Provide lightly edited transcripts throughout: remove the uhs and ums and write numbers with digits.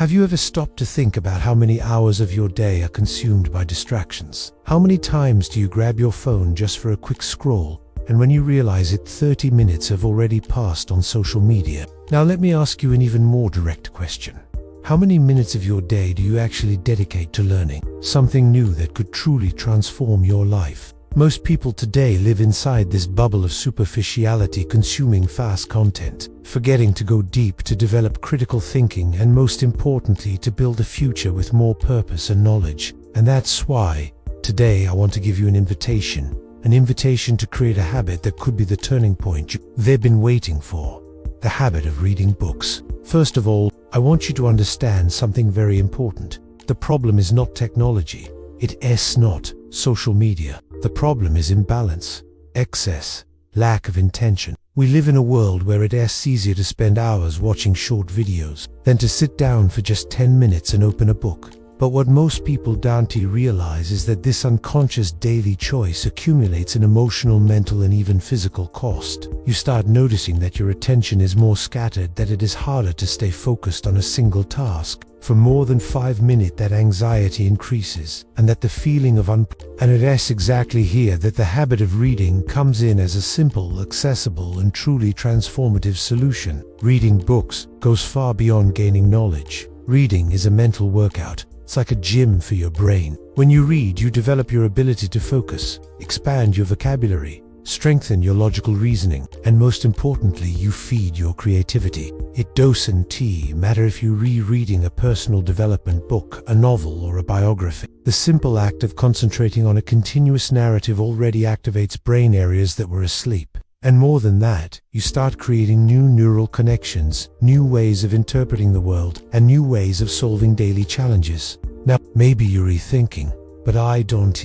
Have you ever stopped to think about how many hours of your day are consumed by distractions? How many times do you grab your phone just for a quick scroll, and when you realize it, 30 minutes have already passed on social media? Now let me ask you an even more direct question. How many minutes of your day do you actually dedicate to learning something new that could truly transform your life? Most people today live inside this bubble of superficiality, consuming fast content, forgetting to go deep, to develop critical thinking, and most importantly, to build a future with more purpose and knowledge. And that's why today I want to give you an invitation to create a habit that could be the turning point they've been waiting for, the habit of reading books. First of all, I want you to understand something very important. The problem is not technology. It is not social media. The problem is imbalance, excess, lack of intention. We live in a world where it is easier to spend hours watching short videos than to sit down for just 10 minutes and open a book. But what most people don't realize is that this unconscious daily choice accumulates an emotional, mental, and even physical cost. You start noticing that your attention is more scattered, that it is harder to stay focused on a single task for more than 5 minutes, that anxiety increases, and that the feeling of and it is exactly here that the habit of reading comes in as a simple, accessible, and truly transformative solution. Reading books goes far beyond gaining knowledge. Reading is a mental workout. It's like a gym for your brain. When you read, you develop your ability to focus, expand your vocabulary, strengthen your logical reasoning, and most importantly, you feed your creativity. It doesn't matter if you're rereading a personal development book, a novel, or a biography. The simple act of concentrating on a continuous narrative already activates brain areas that were asleep. And more than that, you start creating new neural connections, new ways of interpreting the world, and new ways of solving daily challenges. Now, maybe you're rethinking, but I don't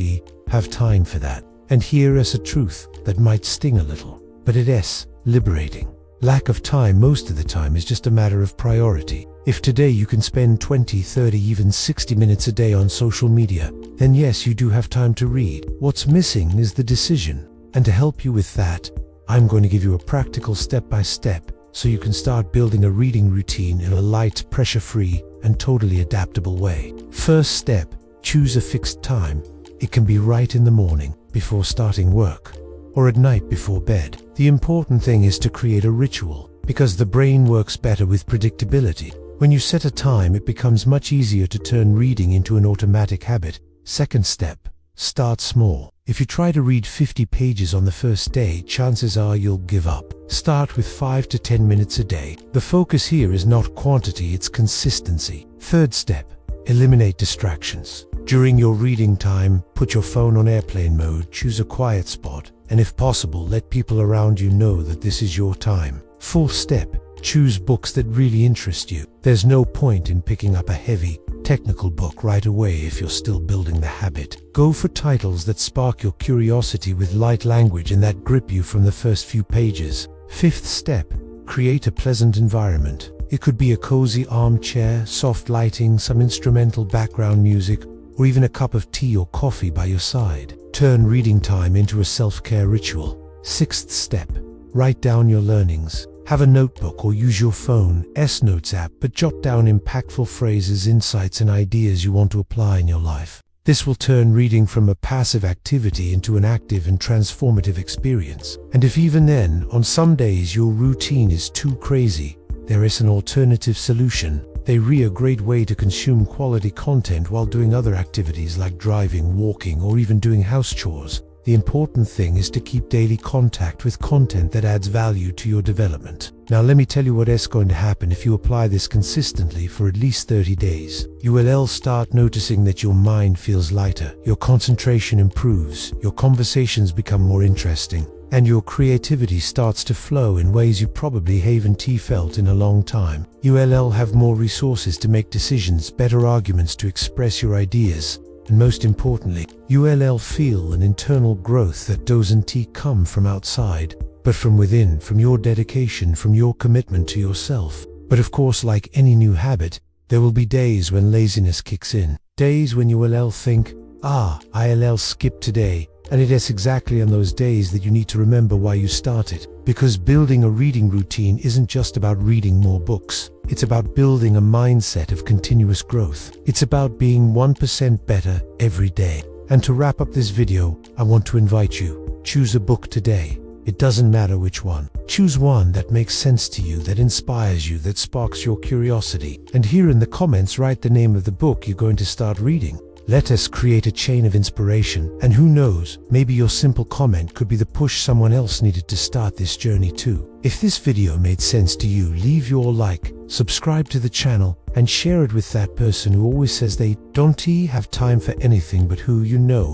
have time for that. And here is a truth that might sting a little, but it is liberating. Lack of time most of the time is just a matter of priority. If today you can spend 20, 30, even 60 minutes a day on social media, then yes, you do have time to read. What's missing is the decision. And to help you with that, I'm going to give you a practical step-by-step so you can start building a reading routine in a light, pressure-free, and totally adaptable way. First step, choose a fixed time. It can be right in the morning, before starting work, or at night before bed. The important thing is to create a ritual, because the brain works better with predictability. When you set a time, it becomes much easier to turn reading into an automatic habit. Second step, start small. If you try to read 50 pages on the first day, chances are you'll give up. Start with 5 to 10 minutes a day. The focus here is not quantity, it's consistency. Third step, eliminate distractions. During your reading time, put your phone on airplane mode, choose a quiet spot, and if possible, let people around you know that this is your time. Fourth step, choose books that really interest you. There's no point in picking up a heavy, technical book right away if you're still building the habit. Go for titles that spark your curiosity with light language and that grip you from the first few pages. Fifth step, create a pleasant environment. It could be a cozy armchair, soft lighting, some instrumental background music, or even a cup of tea or coffee by your side. Turn reading time into a self-care ritual. Sixth step, write down your learnings. Have a notebook or use your phone's notes app, but jot down impactful phrases, insights, and ideas you want to apply in your life. This will turn reading from a passive activity into an active and transformative experience. And if even then, on some days your routine is too crazy, there is an alternative solution. They are a great way to consume quality content while doing other activities like driving, walking, or even doing house chores. The important thing is to keep daily contact with content that adds value to your development. Now let me tell you what is going to happen if you apply this consistently for at least 30 days. You will start noticing that your mind feels lighter, your concentration improves, your conversations become more interesting, and your creativity starts to flow in ways you probably haven't felt in a long time. You will have more resources to make decisions, better arguments to express your ideas, and most importantly, you will feel an internal growth that doesn't come from outside, but from within, from your dedication, from your commitment to yourself. But of course, like any new habit, there will be days when laziness kicks in. Days when you will think, I'll skip today. And it is exactly on those days that you need to remember why you started. Because building a reading routine isn't just about reading more books. It's about building a mindset of continuous growth. It's about being 1% better every day. And to wrap up this video, I want to invite you, choose a book today. It doesn't matter which one. Choose one that makes sense to you, that inspires you, that sparks your curiosity. And here in the comments, write the name of the book you're going to start reading. Let us create a chain of inspiration, and who knows, maybe your simple comment could be the push someone else needed to start this journey too. If this video made sense to you, leave your like, subscribe to the channel, and share it with that person who always says they don't have time for anything, but who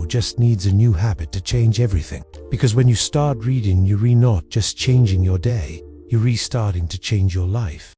just needs a new habit to change everything. Because when you start reading, you're not just changing your day, you're restarting to change your life.